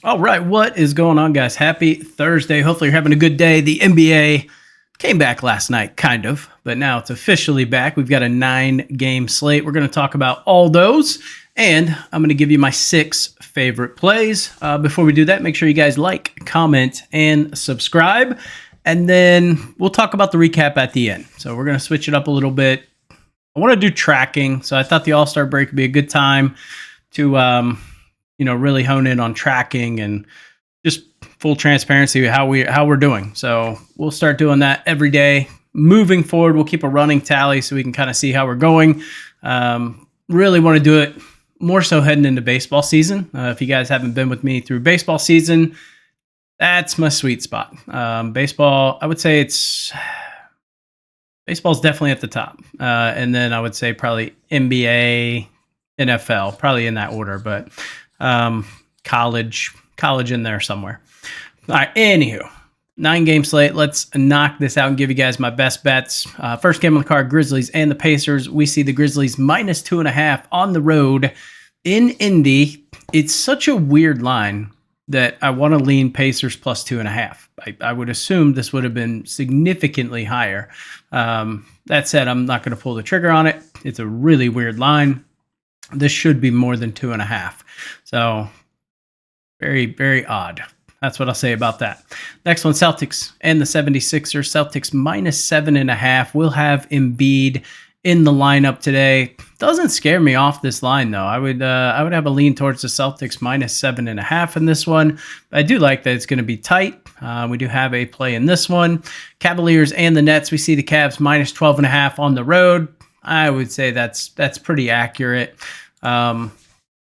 All right, what is going on, guys? Happy Thursday. Hopefully, you're having a good day. The NBA came back last night, kind of, but now it's officially back. We've got a 9-game slate. We're going to talk about all those, and I'm going to give you my 6 favorite plays. Before we do that, make sure you guys like, comment, and subscribe, and then we'll talk about the recap at the end. So we're going to switch it up a little bit. I want to do tracking, so I thought the All-Star break would be a good time to really hone in on tracking and just full transparency how we're doing. So we'll start doing that every day. Moving forward, we'll keep a running tally so we can kind of see how we're going. Really want to do it more so heading into baseball season. If you guys haven't been with me through baseball season, that's my sweet spot. Baseball, I would say baseball's definitely at the top. And then I would say probably NBA, NFL, probably in that order, but college in there somewhere. All right, anywho, 9-game slate. Let's knock this out and give you guys my best bets. First game on the card, Grizzlies and the Pacers. We see the Grizzlies minus 2.5 on the road in Indy. It's such a weird line that I want to lean Pacers plus 2.5. I would assume this would have been significantly higher. That said, I'm not going to pull the trigger on it. It's a really weird line. This should be more than 2.5. So very, very odd. That's what I'll say about that. Next one, Celtics and the 76ers. Celtics minus 7.5. We'll have Embiid in the lineup today. Doesn't scare me off this line though. I would have a lean towards the Celtics minus 7.5 in this one. But I do like that it's going to be tight. We do have a play in this one. Cavaliers and the Nets. We see the Cavs minus 12.5 on the road. I would say that's pretty accurate.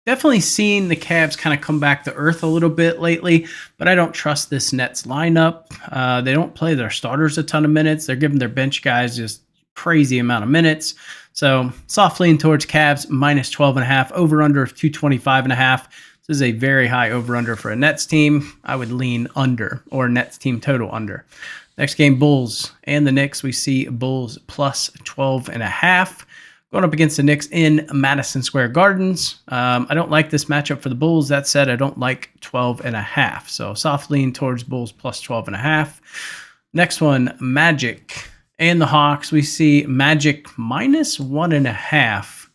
Definitely seen the Cavs kind of come back to earth a little bit lately, but I don't trust this Nets lineup. They don't play their starters a ton of minutes. They're giving their bench guys just crazy amount of minutes. So soft lean towards Cavs minus 12.5, over under of 225.5. This is a very high over under for a Nets team. I would lean under, or Nets team total under. Next game, Bulls and the Knicks. We see Bulls plus 12.5. Going up against the Knicks in Madison Square Gardens. I don't like this matchup for the Bulls. That said, I don't like 12.5. So soft lean towards Bulls plus 12.5. Next one, Magic and the Hawks. We see Magic minus 1.5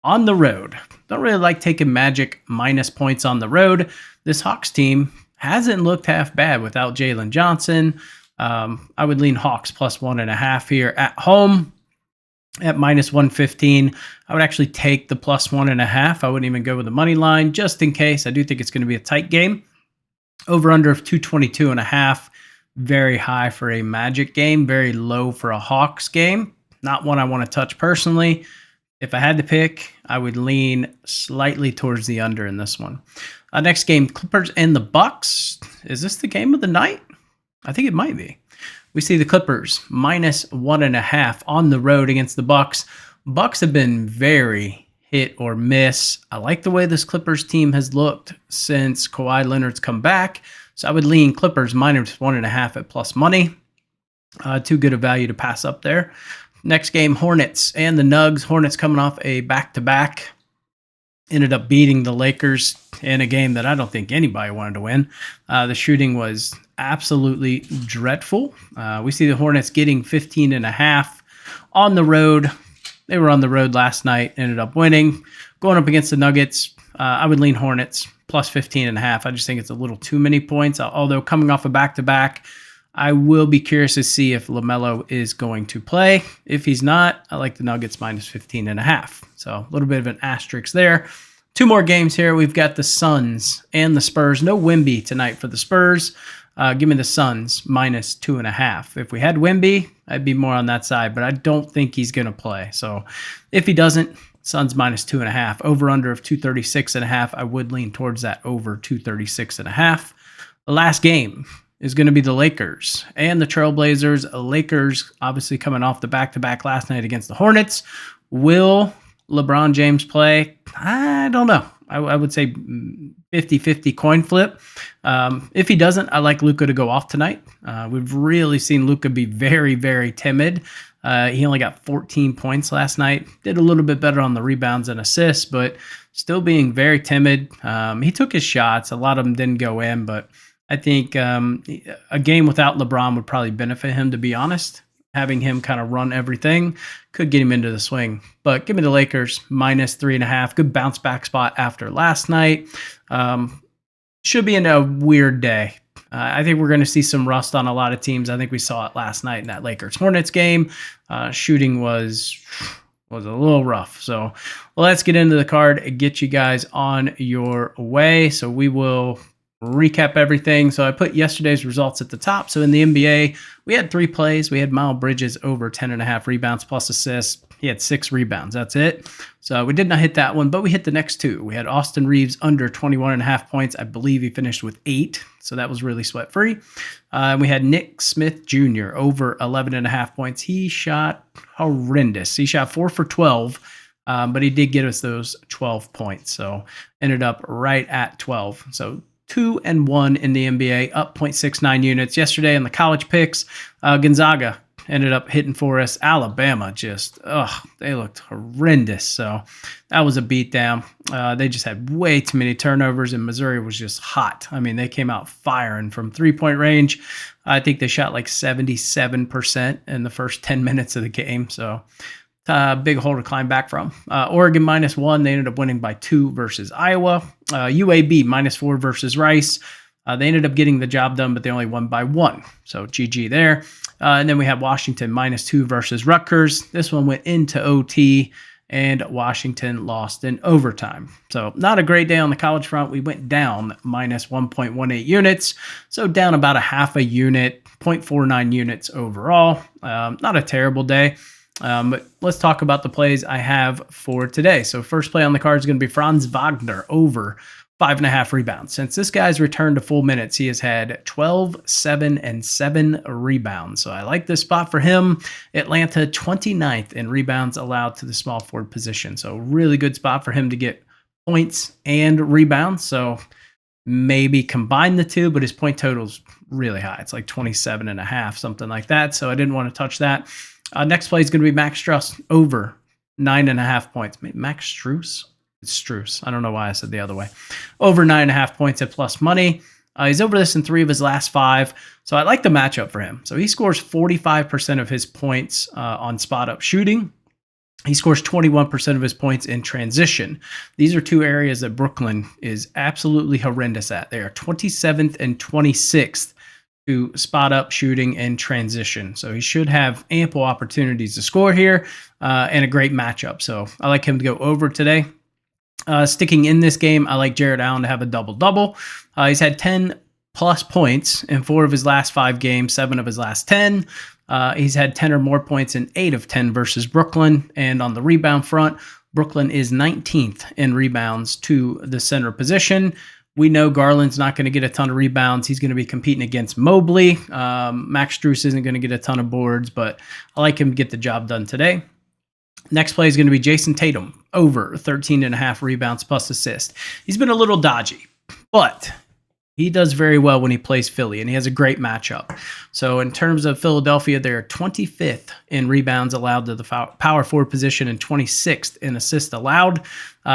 on the road. Don't really like taking Magic minus points on the road. This Hawks team hasn't looked half bad without Jalen Johnson. I would lean Hawks plus 1.5 here at home. At minus 115, I would actually take the plus 1.5. I wouldn't even go with the money line just in case. I do think it's going to be a tight game. Over under of 222.5. Very high for a Magic game. Very low for a Hawks game. Not one I want to touch personally. If I had to pick, I would lean slightly towards the under in this one. Next game, Clippers and the Bucks. Is this the game of the night? I think it might be. We see the Clippers minus 1.5 on the road against the Bucks. Bucks have been very hit or miss. I like the way this Clippers team has looked since Kawhi Leonard's come back. So I would lean Clippers minus 1.5 at plus money. Too good a value to pass up there. Next game, Hornets and the Nugs. Hornets coming off a back-to-back. Ended up beating the Lakers in a game that I don't think anybody wanted to win. The shooting was absolutely dreadful. We see the Hornets getting 15.5 on the road. They were on the road last night, ended up winning. Going up against the Nuggets, I would lean Hornets plus 15.5. I just think it's a little too many points. Although coming off a back-to-back, I will be curious to see if LaMelo is going to play. If he's not, I like the Nuggets minus 15.5. So a little bit of an asterisk there. 2 more games here. We've got the Suns and the Spurs. No Wemby tonight for the Spurs. Give me the Suns minus 2.5. If we had Wemby, I'd be more on that side, but I don't think he's going to play. So if he doesn't, Suns minus 2.5. Over under of 236.5. I would lean towards that over 236.5. The last game is going to be the Lakers and the Trailblazers. Lakers obviously coming off the back-to-back last night against the Hornets. Will LeBron James play? I don't know. I would say 50-50 coin flip. If he doesn't, I like Luka to go off tonight. We've really seen Luka be very, very timid. He only got 14 points last night. Did a little bit better on the rebounds and assists, but still being very timid. He took his shots. A lot of them didn't go in, but I think a game without LeBron would probably benefit him, to be honest. Having him kind of run everything could get him into the swing. But give me the Lakers, -3.5. Good bounce back spot after last night. Should be in a weird day. I think we're going to see some rust on a lot of teams. I think we saw it last night in that Lakers-Hornets game. Shooting was a little rough. So let's get into the card and get you guys on your way. So we will recap everything. So I put yesterday's results at the top. So in the NBA, we had 3 plays. We had Miles Bridges over 10.5 rebounds plus assists. He had 6 rebounds. That's it. So we did not hit that one, but we hit the next 2. We had Austin Reeves under 21.5 points. I believe he finished with 8. So that was really sweat free. We had Nick Smith Jr. over 11.5 points. He shot horrendous. He shot 4 for 12. But he did get us those 12 points. So ended up right at 12. So 2-1 in the NBA, up 0.69 units. Yesterday in the college picks, Gonzaga ended up hitting for us. Alabama just, they looked horrendous. So that was a beatdown. They just had way too many turnovers, and Missouri was just hot. I mean, they came out firing from three-point range. I think they shot like 77% in the first 10 minutes of the game. So big hole to climb back from. Oregon -1. They ended up winning by 2 versus Iowa. UAB -4 versus Rice. They ended up getting the job done, but they only won by 1. So GG there. And then we had Washington -2 versus Rutgers. This one went into OT, and Washington lost in overtime. So not a great day on the college front. We went down -1.18 units. So down about a half a unit, 0.49 units overall. Not a terrible day. But let's talk about the plays I have for today. So first play on the card is going to be Franz Wagner over 5.5 rebounds. Since this guy's returned to full minutes, he has had 12, 7, and 7 rebounds. So I like this spot for him. Atlanta 29th in rebounds allowed to the small forward position. So really good spot for him to get points and rebounds. So maybe combine the two, but his point total's really high. It's like 27.5, something like that. So I didn't want to touch that. Next play is going to be Max Strus over 9.5 points. Max Strus? It's Strus. I don't know why I said the other way. Over 9.5 points at plus money. He's over this in 3 of his last 5. So I like the matchup for him. So he scores 45% of his points on spot-up shooting. He scores 21% of his points in transition. These are 2 areas that Brooklyn is absolutely horrendous at. They are 27th and 26th to spot up shooting and transition. So he should have ample opportunities to score here and a great matchup. So I like him to go over today. Sticking in this game, I like Jared Allen to have a double-double. He's had 10 plus points in 4 of his last 5 games, 7 of his last 10. He's had 10 or more points in 8 of 10 versus Brooklyn. And on the rebound front, Brooklyn is 19th in rebounds to the center position. We know Garland's not going to get a ton of rebounds. He's going to be competing against Mobley. Max Strus isn't going to get a ton of boards, but I like him to get the job done today. Next play is going to be Jason Tatum over 13.5 rebounds plus assist. He's been a little dodgy, but he does very well when he plays Philly, and he has a great matchup. So in terms of Philadelphia, they're 25th in rebounds allowed to the power forward position and 26th in assists allowed.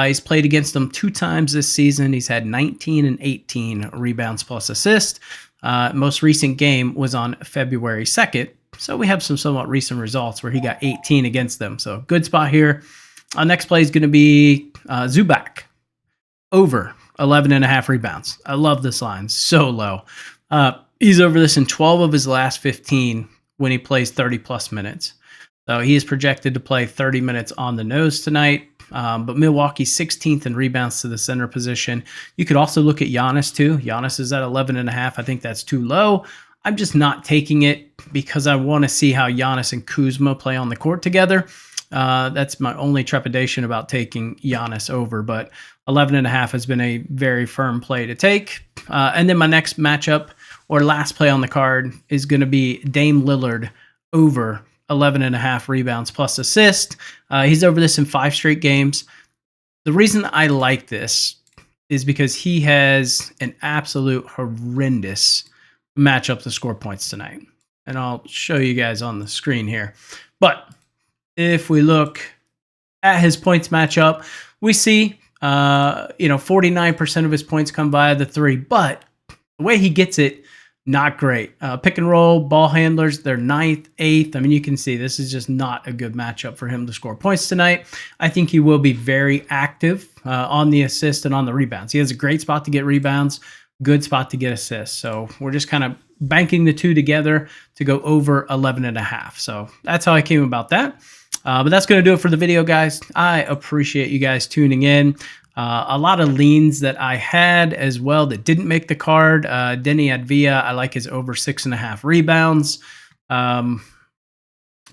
He's played against them 2 times this season. He's had 19 and 18 rebounds plus assist. Most recent game was on February 2nd. So we have some somewhat recent results where he got 18 against them. So good spot here. Next play is going to be Zubac over 11.5 rebounds. I love this line. So low. He's over this in 12 of his last 15 when he plays 30-plus minutes. So he is projected to play 30 minutes on the nose tonight. But Milwaukee's 16th in rebounds to the center position. You could also look at Giannis, too. Giannis is at 11.5. I think that's too low. I'm just not taking it because I want to see how Giannis and Kuzma play on the court together. That's my only trepidation about taking Giannis over, but 11.5 has been a very firm play to take. And then my next matchup or last play on the card is going to be Dame Lillard over 11.5 rebounds plus assist. He's over this in 5 straight games. The reason I like this is because he has an absolute horrendous matchup to score points tonight. And I'll show you guys on the screen here. But if we look at his points matchup, we see 49% of his points come via the 3, but the way he gets it, not great. Pick and roll, ball handlers, they're 9th, 8th. I mean, you can see this is just not a good matchup for him to score points tonight. I think he will be very active on the assist and on the rebounds. He has a great spot to get rebounds, good spot to get assists. So we're just kind of banking the two together to go over 11.5. So that's how I came about that. But that's going to do it for the video, guys. I appreciate you guys tuning in. A lot of leans that I had as well that didn't make the card. Denny Advia, I like his over 6.5 rebounds. I'm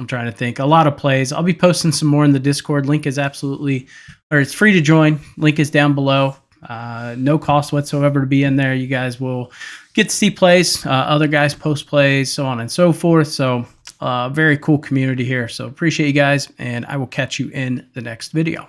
trying to think. A lot of plays. I'll be posting some more in the Discord. Link is it's free to join. Link is down below. No cost whatsoever to be in there. You guys will get to see plays. Other guys post plays, so on and so forth. So very cool community here. So appreciate you guys, and I will catch you in the next video.